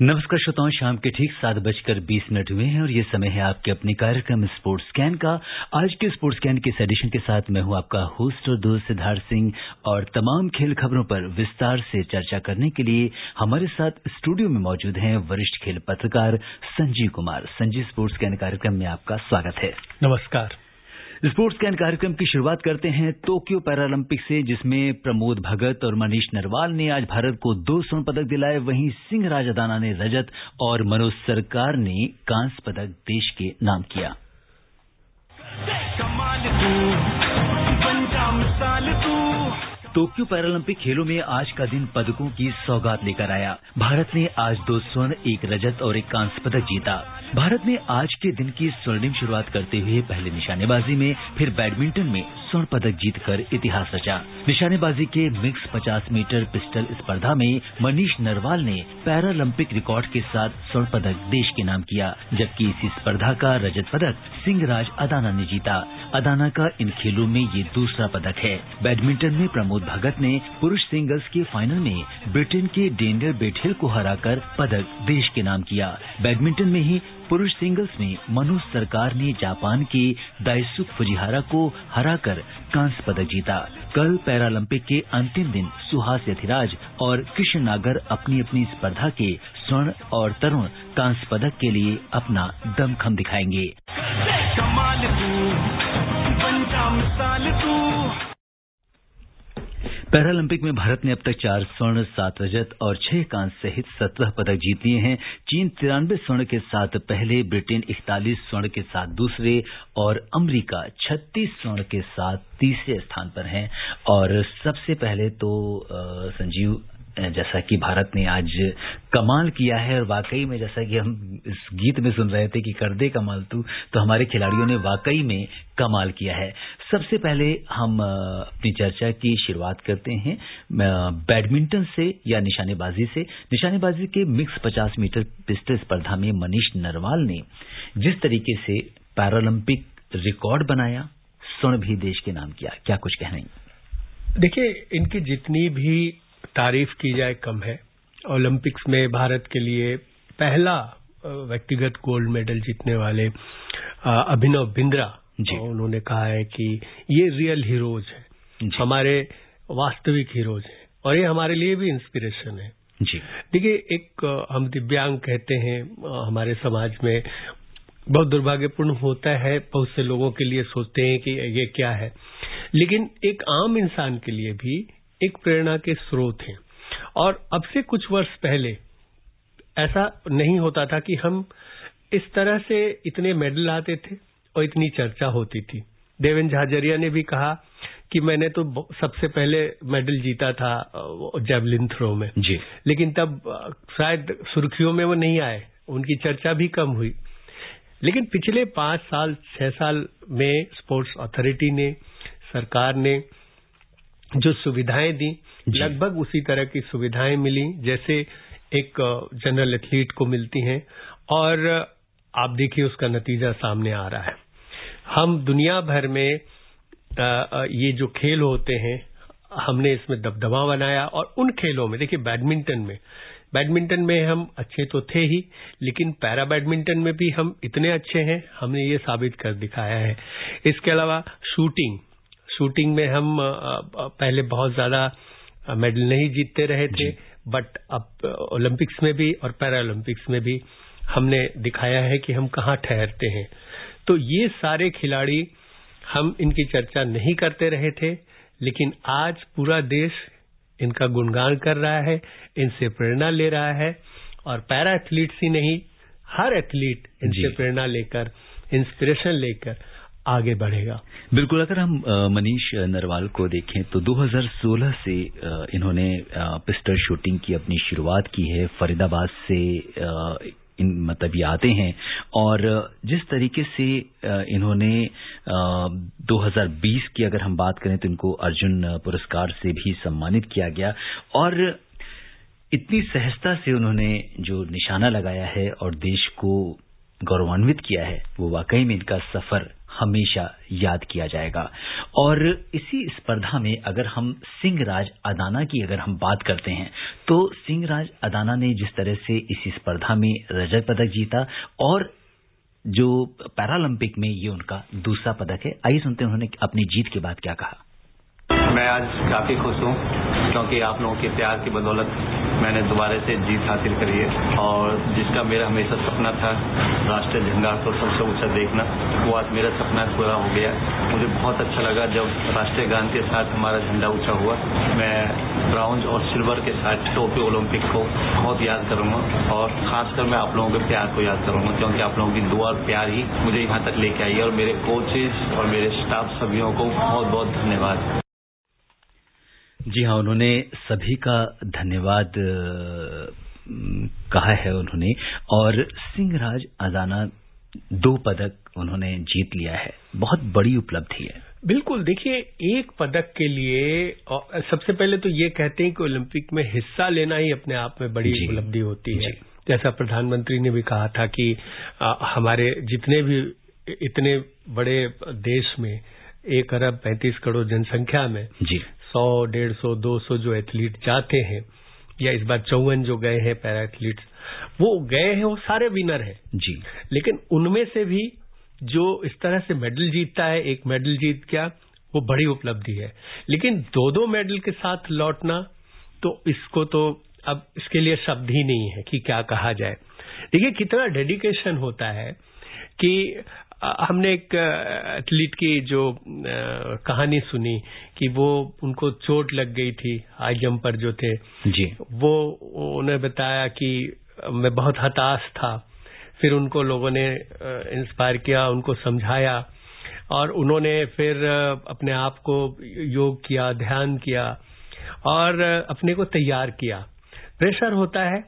नमस्कार श्रोताओं, शाम के ठीक 7:20 हुए हैं और ये समय है आपके अपने कार्यक्रम स्पोर्ट्स स्कैन का। आज के स्पोर्ट्स स्कैन के इस एडिशन के साथ मैं हूं आपका होस्ट और दोस्त सिद्धार्थ सिंह और तमाम खेल खबरों पर विस्तार से चर्चा करने के लिए हमारे साथ स्टूडियो में मौजूद हैं वरिष्ठ खेल पत्रकार संजीव कुमार। संजीव, स्पोर्ट्स स्कैन कार्यक्रम में आपका स्वागत है। नमस्कार। स्पोर्ट्स स्कैन कार्यक्रम की शुरुआत करते हैं टोक्यो पैरालंपिक से, जिसमें प्रमोद भगत और मनीष नरवाल ने आज भारत को 2 स्वर्ण पदक दिलाए। वहीं सिंहराज अदाना ने रजत और मनोज सरकार ने कांस्य पदक देश के नाम किया। टोक्यो पैरालंपिक खेलों में आज का दिन पदकों की सौगात लेकर आया। भारत ने आज 2 स्वर्ण, 1 रजत और 1 कांस्य पदक जीता। भारत ने आज के दिन की स्वर्णिम शुरुआत करते हुए पहले निशानेबाजी में, फिर बैडमिंटन में स्वर्ण पदक जीतकर इतिहास रचा। निशानेबाजी के मिक्स 50 मीटर पिस्टल स्पर्धा में मनीष नरवाल ने पैरालंपिक रिकॉर्ड के साथ स्वर्ण पदक देश के नाम किया, जबकि इसी स्पर्धा का रजत पदक सिंहराज अदाना ने जीता। अदाना का इन खेलों में ये दूसरा पदक है। बैडमिंटन में प्रमोद भगत ने पुरुष सिंगल्स के फाइनल में ब्रिटेन के डेनियल बेथेल को हराकर पदक देश के नाम किया। बैडमिंटन में ही पुरुष सिंगल्स में मनोज सरकार ने जापान के दाइसुक फुजिहारा को हराकर कांस्य पदक जीता। कल पैरालंपिक के अंतिम दिन सुहास यथिराज और कृष्ण नागर अपनी अपनी स्पर्धा के स्वर्ण और तरुण कांस्य पदक के लिए अपना दमखम दिखाएंगे। पैरालंपिक में भारत ने अब तक 4 स्वर्ण, 7 रजत और 6 कांस्य सहित 17 पदक जीत लिए हैं। चीन 93 स्वर्ण के साथ पहले, ब्रिटेन 41 स्वर्ण के साथ दूसरे और अमेरिका 36 स्वर्ण के साथ तीसरे स्थान पर हैं। और सबसे पहले तो संजीव, जैसा कि भारत ने आज कमाल किया है, और वाकई में जैसा कि हम इस गीत में सुन रहे थे कि कर दे कमाल तू, तो हमारे खिलाड़ियों ने वाकई में कमाल किया है। सबसे पहले हम अपनी चर्चा की शुरुआत करते हैं बैडमिंटन से या निशानेबाजी से। निशानेबाजी के मिक्स 50 मीटर पिस्टल स्पर्धा में मनीष नरवाल ने जिस तरीके से पैरालंपिक रिकॉर्ड बनाया, स्वर्ण भी देश के नाम किया, क्या कुछ कहना है? देखिए, इनकी जितनी भी तारीफ की जाए कम है। ओलंपिक्स में भारत के लिए पहला व्यक्तिगत गोल्ड मेडल जीतने वाले अभिनव बिंद्रा, उन्होंने कहा है कि ये रियल हीरोज हैं, हमारे वास्तविक हीरोज हैं, और ये हमारे लिए भी इंस्पिरेशन है। जी देखिए, एक हम दिव्यांग कहते हैं हमारे समाज में, बहुत दुर्भाग्यपूर्ण होता है, बहुत से लोगों के लिए सोचते हैं कि ये क्या है, लेकिन एक आम इंसान के लिए भी एक प्रेरणा के स्रोत हैं। और अब से कुछ वर्ष पहले ऐसा नहीं होता था कि हम इस तरह से इतने मेडल आते थे और इतनी चर्चा होती थी। देवेंद्र झाझरिया ने भी कहा कि मैंने तो सबसे पहले मेडल जीता था जैवलिन थ्रो में जी, लेकिन तब शायद सुर्खियों में वो नहीं आए, उनकी चर्चा भी कम हुई। लेकिन पिछले 5 साल 6 साल में स्पोर्ट्स अथॉरिटी ने, सरकार ने जो सुविधाएं दी, लगभग उसी तरह की सुविधाएं मिली जैसे एक जनरल एथलीट को मिलती हैं, और आप देखिए उसका नतीजा सामने आ रहा है। हम दुनिया भर में ये जो खेल होते हैं, हमने इसमें दबदबा बनाया। और उन खेलों में देखिए, बैडमिंटन में हम अच्छे तो थे ही, लेकिन पैरा बैडमिंटन में भी हम इतने अच्छे हैं, हमने ये साबित कर दिखाया है। इसके अलावा शूटिंग में हम पहले बहुत ज्यादा मेडल नहीं जीतते रहे थे, बट अब ओलंपिक्स में भी और पैरालंपिक्स में भी हमने दिखाया है कि हम कहाँ ठहरते हैं। तो ये सारे खिलाड़ी, हम इनकी चर्चा नहीं करते रहे थे, लेकिन आज पूरा देश इनका गुणगान कर रहा है, इनसे प्रेरणा ले रहा है। और पैरा एथलीट्स ही नहीं, हर एथलीट इनसे प्रेरणा लेकर, इंस्पिरेशन लेकर आगे बढ़ेगा। बिल्कुल। अगर हम मनीष नरवाल को देखें तो 2016 से इन्होंने पिस्टल शूटिंग की अपनी शुरुआत की है। फरीदाबाद से मतलब ये आते हैं, और जिस तरीके से इन्होंने 2020 की अगर हम बात करें तो इनको अर्जुन पुरस्कार से भी सम्मानित किया गया। और इतनी सहजता से उन्होंने जो निशाना लगाया है और देश को गौरवान्वित किया है, वो वाकई में इनका सफर हमेशा याद किया जाएगा। और इसी स्पर्धा में अगर हम सिंहराज अदाना की अगर हम बात करते हैं तो सिंहराज अदाना ने जिस तरह से इसी स्पर्धा में रजत पदक जीता और जो पैरालंपिक में ये उनका दूसरा पदक है, आइए सुनते हैं उन्होंने अपनी जीत के बाद क्या कहा। मैं आज काफ़ी खुश हूँ क्योंकि आप लोगों के प्यार की बदौलत मैंने दोबारा से जीत हासिल करी है और जिसका मेरा हमेशा सपना था राष्ट्रीय झंडा को सबसे ऊंचा देखना, वो आज मेरा सपना पूरा हो गया। मुझे बहुत अच्छा लगा जब राष्ट्रीय गान के साथ हमारा झंडा ऊंचा हुआ। मैं ब्राउन्ज और सिल्वर के साथ टोक्यो ओलंपिक को बहुत याद करूंगा और खासकर मैं आप लोगों के प्यार को याद करूंगा क्योंकि आप लोगों की दुआ और प्यार ही मुझे यहाँ तक लेके आई है और मेरे कोचेज और मेरे स्टाफ सभियों को बहुत बहुत धन्यवाद। जी हाँ, उन्होंने सभी का धन्यवाद कहा है उन्होंने। और सिंहराज अदाना 2 पदक उन्होंने जीत लिया है, बहुत बड़ी उपलब्धि है। बिल्कुल, देखिए एक पदक के लिए सबसे पहले तो ये कहते हैं कि ओलंपिक में हिस्सा लेना ही अपने आप में बड़ी उपलब्धि होती है। जैसा प्रधानमंत्री ने भी कहा था कि हमारे जितने भी इतने बड़े देश में 1 अरब 35 करोड़ जनसंख्या में 100, 150, 200 जो एथलीट जाते हैं या इस बार 54 जो गए हैं पैरा एथलीट्स, वो गए हैं, वो सारे विनर हैं जी। लेकिन उनमें से भी जो इस तरह से मेडल जीतता है, एक मेडल जीत गया, वो बड़ी उपलब्धि है। लेकिन 2-2 मेडल के साथ लौटना, तो इसको तो अब इसके लिए शब्द ही नहीं है कि क्या कहा जाए। देखिए कितना डेडिकेशन होता है कि हमने एक एथलीट की जो कहानी सुनी कि वो उनको चोट लग गई थी, हाई जंपर जो थे जी, वो उन्हें बताया कि मैं बहुत हताश था। फिर उनको लोगों ने इंस्पायर किया, उनको समझाया और उन्होंने फिर अपने आप को योग किया, ध्यान किया और अपने को तैयार किया। प्रेशर होता है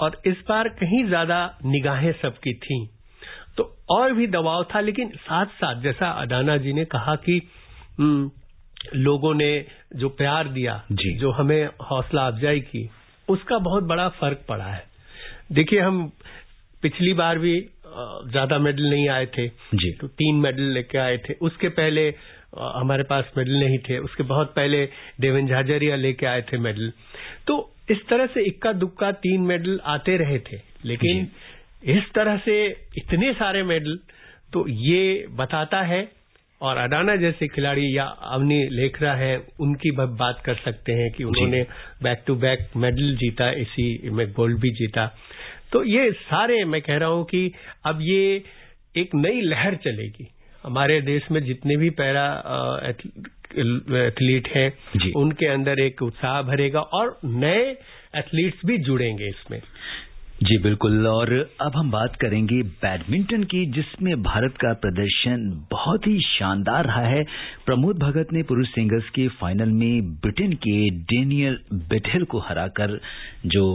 और इस बार कहीं ज्यादा निगाहें सबकी थीं तो और भी दबाव था, लेकिन साथ साथ जैसा अदाना जी ने कहा कि लोगों ने जो प्यार दिया, जो हमें हौसला अफजाई की, उसका बहुत बड़ा फर्क पड़ा है। देखिए हम पिछली बार भी ज्यादा मेडल नहीं आए थे जी, तो 3 मेडल लेके आए थे। उसके पहले हमारे पास मेडल नहीं थे, उसके बहुत पहले देवेन झाझरिया लेके आए थे मेडल। तो इस तरह से इक्का दुक्का 3 मेडल आते रहे थे, लेकिन इस तरह से इतने सारे मेडल, तो ये बताता है। और अडाना जैसे खिलाड़ी या अवनी लेखरा है, उनकी बात कर सकते हैं कि उन्होंने बैक टू बैक मेडल जीता, इसी में गोल्ड भी जीता। तो ये सारे, मैं कह रहा हूं कि अब ये एक नई लहर चलेगी हमारे देश में। जितने भी पैरा एथलीट हैं उनके अंदर एक उत्साह भरेगा और नए एथलीट्स भी जुड़ेंगे इसमें। जी बिल्कुल। और अब हम बात करेंगे बैडमिंटन की, जिसमें भारत का प्रदर्शन बहुत ही शानदार रहा है। प्रमोद भगत ने पुरुष सिंगल्स के फाइनल में ब्रिटेन के डेनियल बेथेल को हराकर जो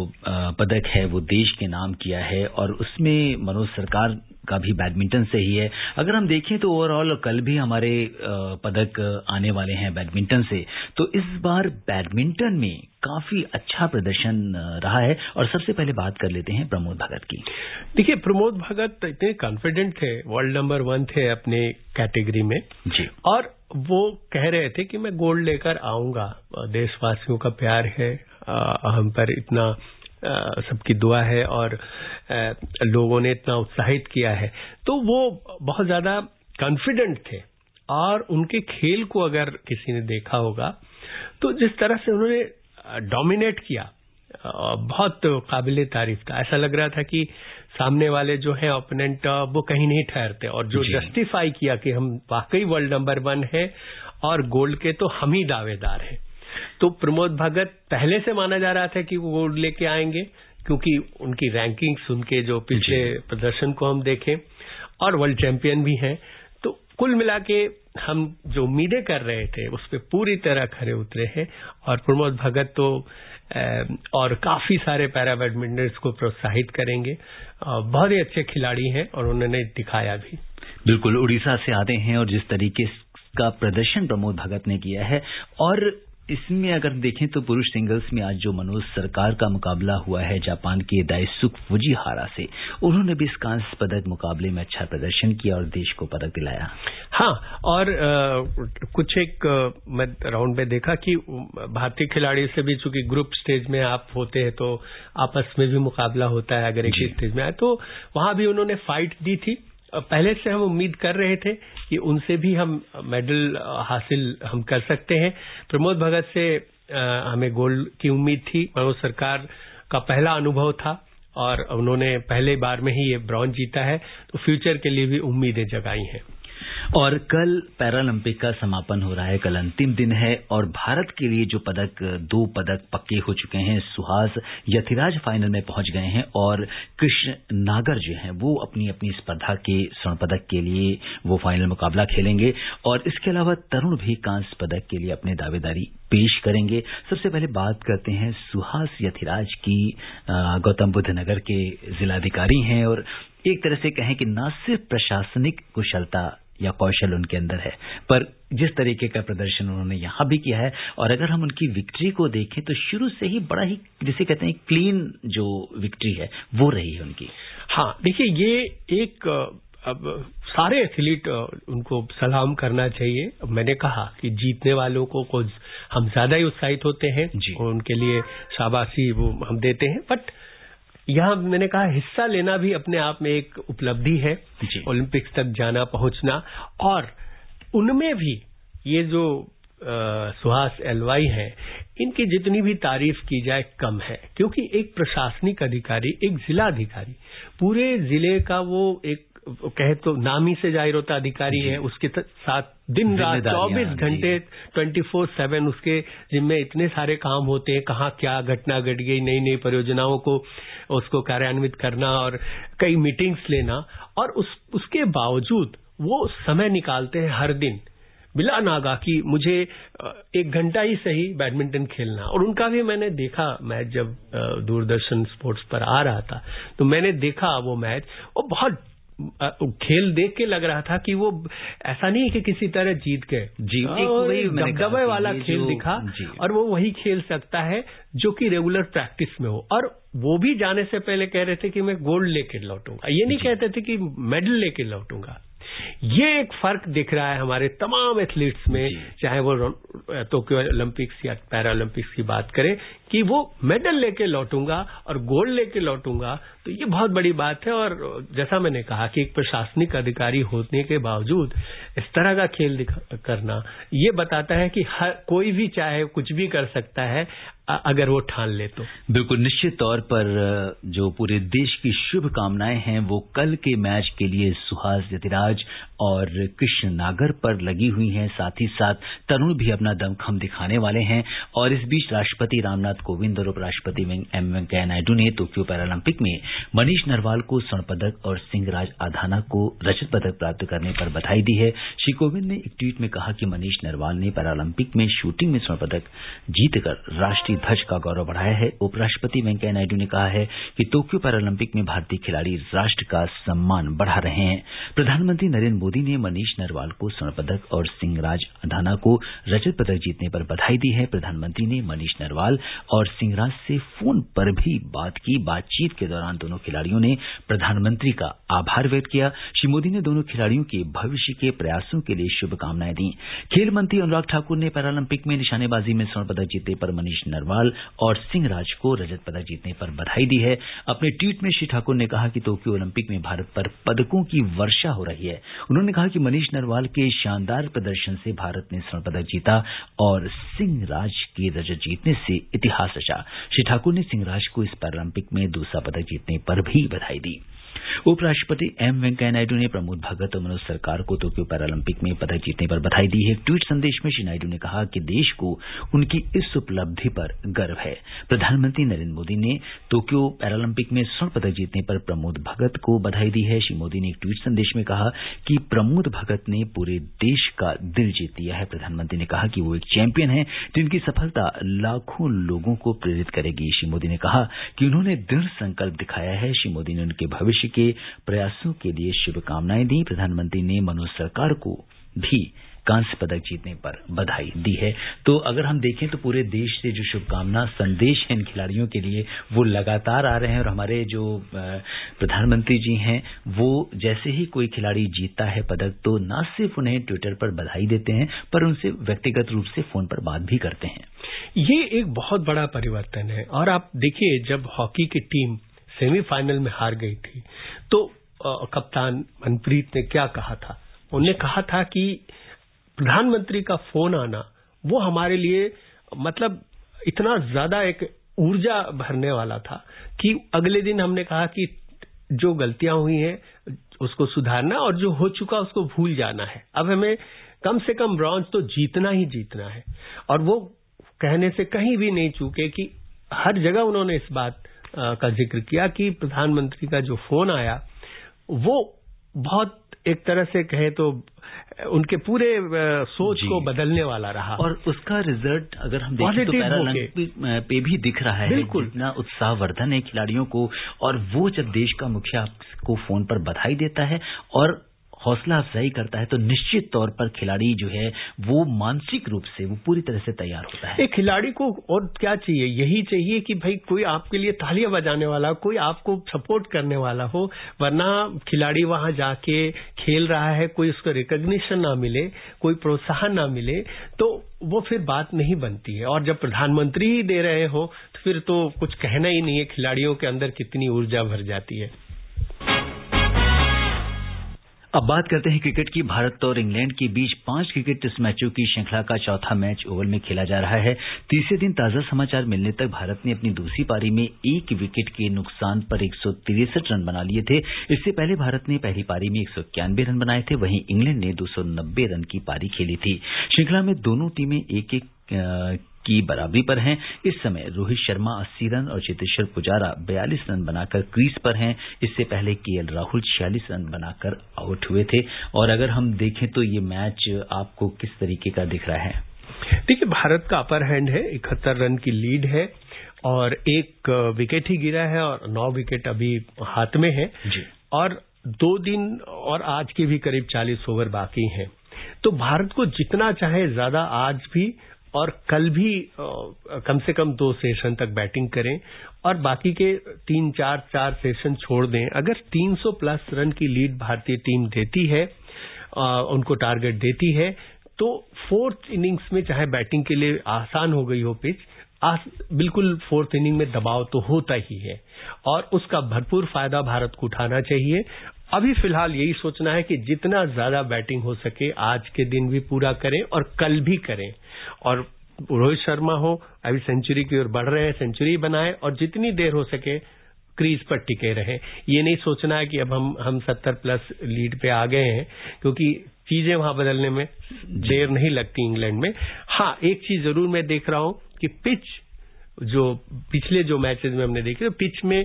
पदक है वो देश के नाम किया है और उसमें मनोज सरकार का भी बैडमिंटन से ही है। अगर हम देखें तो ओवरऑल कल भी हमारे पदक आने वाले हैं बैडमिंटन से, तो इस बार बैडमिंटन में काफी अच्छा प्रदर्शन रहा है। और सबसे पहले बात कर लेते हैं प्रमोद भगत की। देखिए प्रमोद भगत इतने कॉन्फिडेंट थे, वर्ल्ड नंबर 1 थे अपने कैटेगरी में जी, और वो कह रहे थे कि मैं गोल्ड लेकर आऊंगा। देशवासियों का प्यार है, हम पर इतना सबकी दुआ है और लोगों ने इतना उत्साहित किया है, तो वो बहुत ज्यादा कॉन्फिडेंट थे। और उनके खेल को अगर किसी ने देखा होगा तो जिस तरह से उन्होंने डोमिनेट किया, बहुत काबिले तारीफ था। ऐसा लग रहा था कि सामने वाले जो है ओपोनेंट, वो कहीं नहीं ठहरते और जो जस्टिफाई किया कि हम वाकई वर्ल्ड नंबर 1 है और गोल्ड के तो हम ही दावेदार हैं। तो प्रमोद भगत पहले से माना जा रहा था कि वो गोल्ड लेके आएंगे, क्योंकि उनकी रैंकिंग्स, उनके जो पिछले प्रदर्शन को हम देखें, और वर्ल्ड चैंपियन भी हैं। तो कुल मिला के हम जो उम्मीदें कर रहे थे उस पर पूरी तरह खरे उतरे हैं। और प्रमोद भगत तो और काफी सारे पैरा बैडमिंटनर्स को प्रोत्साहित करेंगे। बहुत ही अच्छे खिलाड़ी हैं और उन्होंने दिखाया भी। बिल्कुल, उड़ीसा से आते हैं और जिस तरीके का प्रदर्शन प्रमोद भगत ने किया है, और इसमें अगर देखें तो पुरुष सिंगल्स में आज जो मनोज सरकार का मुकाबला हुआ है जापान के दाइसुक फुजिहारा से, उन्होंने भी इस कांस्य पदक मुकाबले में अच्छा प्रदर्शन किया और देश को पदक दिलाया। हाँ, और कुछ एक मैं राउंड में देखा कि भारतीय खिलाड़ी से भी, चूंकि ग्रुप स्टेज में आप होते हैं तो आपस में भी मुकाबला होता है, अगर एक ही स्टेज में आए तो वहां भी उन्होंने फाइट दी थी। पहले से हम उम्मीद कर रहे थे कि उनसे भी हम मेडल हासिल हम कर सकते हैं। प्रमोद भगत से हमें गोल्ड की उम्मीद थी। मनोज सरकार का पहला अनुभव था और उन्होंने पहले बार में ही ये ब्रॉन्ज जीता है, तो फ्यूचर के लिए भी उम्मीदें जगाई हैं। और कल पैरालंपिक का समापन हो रहा है, कल अंतिम दिन है और भारत के लिए जो दो पदक पक्के हो चुके हैं। सुहास यथिराज फाइनल में पहुंच गए हैं और कृष्ण नागर जो हैं वो अपनी अपनी स्पर्धा के स्वर्ण पदक के लिए वो फाइनल मुकाबला खेलेंगे और इसके अलावा तरुण भी कांस्य पदक के लिए अपने दावेदारी पेश करेंगे। सबसे पहले बात करते हैं सुहास यथिराज की। गौतम बुद्ध नगर के जिलाधिकारी हैं और एक तरह से कहें कि न सिर्फ प्रशासनिक कुशलता या कौशल उनके अंदर है, पर जिस तरीके का प्रदर्शन उन्होंने यहां भी किया है और अगर हम उनकी विक्ट्री को देखें तो शुरू से ही बड़ा ही, जिसे कहते हैं, क्लीन जो विक्ट्री है वो रही है उनकी। हाँ, देखिए, ये एक अब सारे एथलीट उनको सलाम करना चाहिए। मैंने कहा कि जीतने वालों को कुछ हम ज्यादा ही उत्साहित होते हैं और उनके लिए शाबाशी वो हम देते हैं, बट यहां मैंने कहा हिस्सा लेना भी अपने आप में एक उपलब्धि है, ओलंपिक्स तक जाना पहुंचना। और उनमें भी ये जो सुहास एलवाई हैं, इनकी जितनी भी तारीफ की जाए कम है, क्योंकि एक प्रशासनिक अधिकारी, एक जिला अधिकारी, पूरे जिले का वो एक कहे तो नाम ही से जाहिर होता अधिकारी है, उसके साथ दिन रात 24 घंटे 24/7 उसके जिम्मे इतने सारे काम होते हैं। कहाँ क्या घटना घट गई, नई नई परियोजनाओं को उसको कार्यान्वित करना और कई मीटिंग्स लेना, और उसके बावजूद वो समय निकालते हैं हर दिन बिला नागा कि मुझे 1 घंटा ही सही बैडमिंटन खेलना। और उनका भी मैंने देखा मैच, जब दूरदर्शन स्पोर्ट्स पर आ रहा था तो मैंने देखा वो मैच, वो बहुत खेल देख के लग रहा था कि वो ऐसा नहीं कि किसी तरह जीत गए, दबदबे वाला खेल दिखा और वो वही खेल सकता है जो कि रेगुलर प्रैक्टिस में हो। और वो भी जाने से पहले कह रहे थे कि मैं गोल्ड लेके लौटूंगा, ये नहीं कहते थे कि मेडल लेके लौटूंगा। ये एक फर्क दिख रहा है हमारे तमाम एथलीट्स में, चाहे वो टोक्यो ओलंपिक्स या पैरा ओलंपिक्स की बात करें, कि वो मेडल लेके लौटूंगा और गोल्ड लेके लौटूंगा, तो ये बहुत बड़ी बात है। और जैसा मैंने कहा कि एक प्रशासनिक अधिकारी होने के बावजूद इस तरह का खेल करना, ये बताता है कि हर कोई भी चाहे कुछ भी कर सकता है अगर वो ठान ले तो। बिल्कुल, निश्चित तौर पर जो पूरे देश की शुभकामनाएं हैं वो कल के मैच के लिए सुहास यतिराज और कृष्ण नागर पर लगी हुई हैं। साथ ही साथ तरुण भी अपना दमखम दिखाने वाले हैं। और इस बीच राष्ट्रपति रामनाथ कोविंद और उपराष्ट्रपति एम वेंकैया नायडू ने टोक्यो पैरालंपिक में मनीष नरवाल को स्वर्ण पदक और सिंहराज अधाना को रजत पदक प्राप्त करने पर बधाई दी है। श्री कोविंद ने एक ट्वीट में कहा कि मनीष नरवाल ने पैरालंपिक में शूटिंग में स्वर्ण पदक जीतकर राष्ट्रीय ध्वज का गौरव बढ़ाया है। उपराष्ट्रपति वेंकैया नायडू ने कहा है कि टोक्यो पैरालंपिक में भारतीय खिलाड़ी राष्ट्र का सम्मान बढ़ा रहे हैं। प्रधानमंत्री नरेंद्र मोदी ने मनीष नरवाल को स्वर्ण पदक और सिंहराज अधाना को रजत पदक जीतने पर बधाई दी है। प्रधानमंत्री ने मनीष नरवाल और सिंहराज से फोन पर भी बात की। बातचीत के दौरान दोनों खिलाड़ियों ने प्रधानमंत्री का आभार व्यक्त किया। श्री मोदी ने दोनों खिलाड़ियों के भविष्य के प्रयासों के लिए शुभकामनाएं दी। खेल मंत्री अनुराग ठाकुर ने पैरालंपिक में निशानेबाजी में स्वर्ण पदक जीतने पर मनीष नरवाल और सिंहराज को रजत पदक जीतने पर बधाई दी है। अपने ट्वीट में श्री ठाकुर ने कहा कि टोक्यो ओलंपिक में भारत पर पदकों की वर्षा हो रही है। उन्होंने कहा कि मनीष नरवाल के शानदार प्रदर्शन से भारत ने स्वर्ण पदक जीता और सिंहराज के रजत जीतने से इतिहास रचा। श्री ठाकुर ने सिंहराज को इस पैरालंपिक में दूसरा पदक जीतने पर भी बधाई दी। उपराष्ट्रपति एम वेंकैया नायडू ने प्रमोद भगत और मनोज सरकार को टोक्यो पैरालंपिक में पदक जीतने पर बधाई दी है। एक ट्वीट संदेश में श्री नायडू ने कहा कि देश को उनकी इस उपलब्धि पर गर्व है। प्रधानमंत्री नरेंद्र मोदी ने टोक्यो पैरालंपिक में स्वर्ण पदक जीतने पर प्रमोद भगत को बधाई दी है। श्री मोदी ने एक ट्वीट संदेश में कहा कि प्रमोद भगत ने पूरे देश का दिल जीत लिया है। प्रधानमंत्री ने कहा कि वो एक चैंपियन है जिनकी सफलता लाखों लोगों को प्रेरित करेगी। श्री मोदी ने कहा कि उन्होंने दृढ़ संकल्प दिखाया है। श्री मोदी ने उनके भविष्य के के प्रयासों के लिए शुभकामनाएं दी। प्रधानमंत्री ने मनोज सरकार को भी कांस्य पदक जीतने पर बधाई दी है। तो अगर हम देखें तो पूरे देश से जो शुभकामना संदेश है इन खिलाड़ियों के लिए वो लगातार आ रहे हैं, और हमारे जो प्रधानमंत्री जी हैं वो जैसे ही कोई खिलाड़ी जीतता है पदक तो न सिर्फ उन्हें ट्विटर पर बधाई देते हैं पर उनसे व्यक्तिगत रूप से फोन पर बात भी करते हैं। ये एक बहुत बड़ा परिवर्तन है। और आप देखिए, जब हॉकी की टीम सेमीफाइनल में हार गई थी तो कप्तान मनप्रीत ने क्या कहा था? उन्होंने कहा था कि प्रधानमंत्री का फोन आना वो हमारे लिए मतलब इतना ज्यादा एक ऊर्जा भरने वाला था कि अगले दिन हमने कहा कि जो गलतियां हुई हैं उसको सुधारना और जो हो चुका उसको भूल जाना है। अब हमें कम से कम ब्रॉन्ज तो जीतना ही जीतना है। और वो कहने से कहीं भी नहीं चूके कि हर जगह उन्होंने इस बात का जिक्र किया कि प्रधानमंत्री का जो फोन आया वो बहुत एक तरह से कहे तो उनके पूरे सोच को बदलने वाला रहा। और उसका रिजल्ट अगर हम देखें तो पैरालंपिक पे भी दिख रहा है। बिल्कुल, इतना उत्साहवर्धन है खिलाड़ियों को, और वो जब देश का मुखिया को फोन पर बधाई देता है और हौसला अफजाई करता है तो निश्चित तौर पर खिलाड़ी जो है वो मानसिक रूप से वो पूरी तरह से तैयार होता है। एक खिलाड़ी को और क्या चाहिए? यही चाहिए कि भाई कोई आपके लिए तालियां बजाने वाला, कोई आपको सपोर्ट करने वाला हो। वरना खिलाड़ी वहां जाके खेल रहा है, कोई उसको रिकॉग्निशन ना मिले, कोई प्रोत्साहन ना मिले तो वो फिर बात नहीं बनती है। और जब प्रधानमंत्री ही दे रहे हो तो फिर तो कुछ कहना ही नहीं है। खिलाड़ियों के अंदर कितनी ऊर्जा भर जाती है। अब बात करते हैं क्रिकेट की। भारत और इंग्लैंड के बीच 5 क्रिकेट टेस्ट मैचों की श्रृंखला का चौथा मैच ओवल में खेला जा रहा है। तीसरे दिन ताजा समाचार मिलने तक भारत ने अपनी दूसरी पारी में 1 विकेट के नुकसान पर 163 रन बना लिए थे। इससे पहले भारत ने पहली पारी में 191 रन बनाए थे, वहीं इंग्लैंड ने 290 रन की पारी खेली थी। श्रृंखला में दोनों टीमें एक की बराबरी पर हैं। इस समय रोहित शर्मा 80 रन और चेतेश्वर पुजारा 42 रन बनाकर क्रीज पर हैं। इससे पहले केएल राहुल 46 रन बनाकर आउट हुए थे। और अगर हम देखें तो ये मैच आपको किस तरीके का दिख रहा है? देखिए, भारत का अपर हैंड है, 71 रन की लीड है और 1 विकेट ही गिरा है और 9 विकेट अभी हाथ में है जी। और 2 दिन और आज के भी करीब 40 ओवर बाकी हैं। तो भारत को जितना चाहे ज्यादा आज भी और कल भी कम से कम 2 सेशन तक बैटिंग करें और बाकी के 3-4 सेशन छोड़ दें। अगर 300 प्लस रन की लीड भारतीय टीम देती है, उनको टारगेट देती है, तो 4th इनिंग्स में चाहे बैटिंग के लिए आसान हो गई हो पिच, बिल्कुल 4th इनिंग में दबाव तो होता ही है और उसका भरपूर फायदा भारत को उठाना चाहिए। अभी फिलहाल यही सोचना है कि जितना ज्यादा बैटिंग हो सके आज के दिन भी पूरा करें और कल भी करें। और रोहित शर्मा हो अभी सेंचुरी की ओर बढ़ रहे हैं, सेंचुरी बनाए और जितनी देर हो सके क्रीज पर टिके रहें। ये नहीं सोचना है कि अब हम 70 प्लस लीड पे आ गए हैं, क्योंकि चीजें वहां बदलने में देर नहीं लगती इंग्लैंड में। हाँ, एक चीज जरूर मैं देख रहा हूं कि पिच जो पिछले जो मैचेस में हमने देखे, पिच में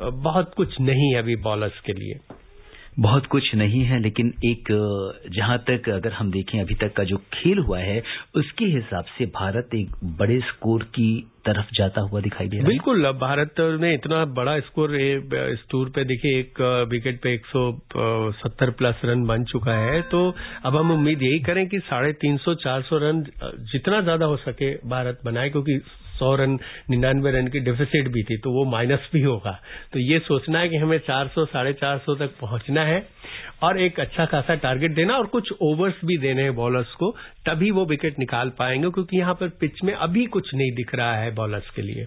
बहुत कुछ नहीं है अभी बॉलर्स के लिए, बहुत कुछ नहीं है। लेकिन एक जहां तक अगर हम देखें अभी तक का जो खेल हुआ है उसके हिसाब से भारत एक बड़े स्कोर की तरफ जाता हुआ दिखाई दे रहा है। बिल्कुल, अब भारत ने इतना बड़ा स्कोर इस टूर पे देखिए, 1 विकेट पे 170 प्लस रन बन चुका है। तो अब हम उम्मीद यही करें कि 350-400 रन जितना ज्यादा हो सके भारत बनाए, क्योंकि 100 रन 99 रन की डेफिसिट भी थी तो वो माइनस भी होगा। तो ये सोचना है कि हमें 400-450 तक पहुंचना है और एक अच्छा खासा टारगेट देना और कुछ ओवर्स भी देने हैं बॉलर्स को, तभी वो विकेट निकाल पाएंगे, क्योंकि यहाँ पर पिच में अभी कुछ नहीं दिख रहा है बॉलर्स के लिए।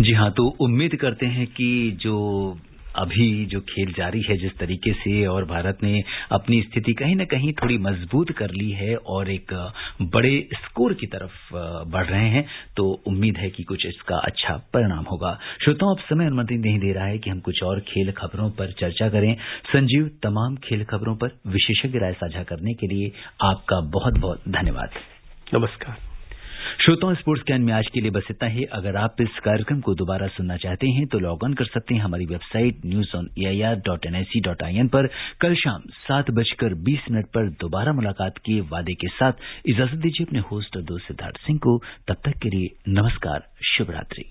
जी हाँ, तो उम्मीद करते हैं कि जो अभी जो खेल जारी है जिस तरीके से और भारत ने अपनी स्थिति कहीं न कहीं थोड़ी मजबूत कर ली है और एक बड़े स्कोर की तरफ बढ़ रहे हैं, तो उम्मीद है कि कुछ इसका अच्छा परिणाम होगा। श्रोताओं, अब समय अनुमति नहीं दे रहा है कि हम कुछ और खेल खबरों पर चर्चा करें। संजीव, तमाम खेल खबरों पर विशेषज्ञ राय साझा करने के लिए आपका बहुत बहुत धन्यवाद। नमस्कार। श्रोताओं, स्पोर्ट्स कैन में आज के लिए बस इतना ही। अगर आप इस कार्यक्रम को दोबारा सुनना चाहते हैं तो लॉग ऑन कर सकते हैं हमारी वेबसाइट newsonair.nic.in पर। कल शाम 7:20 पर दोबारा मुलाकात के वादे के साथ इजाजत दीजिए अपने होस्ट और दोस्त सिद्धार्थ सिंह को। तब तक के लिए नमस्कार, शुभ रात्रि।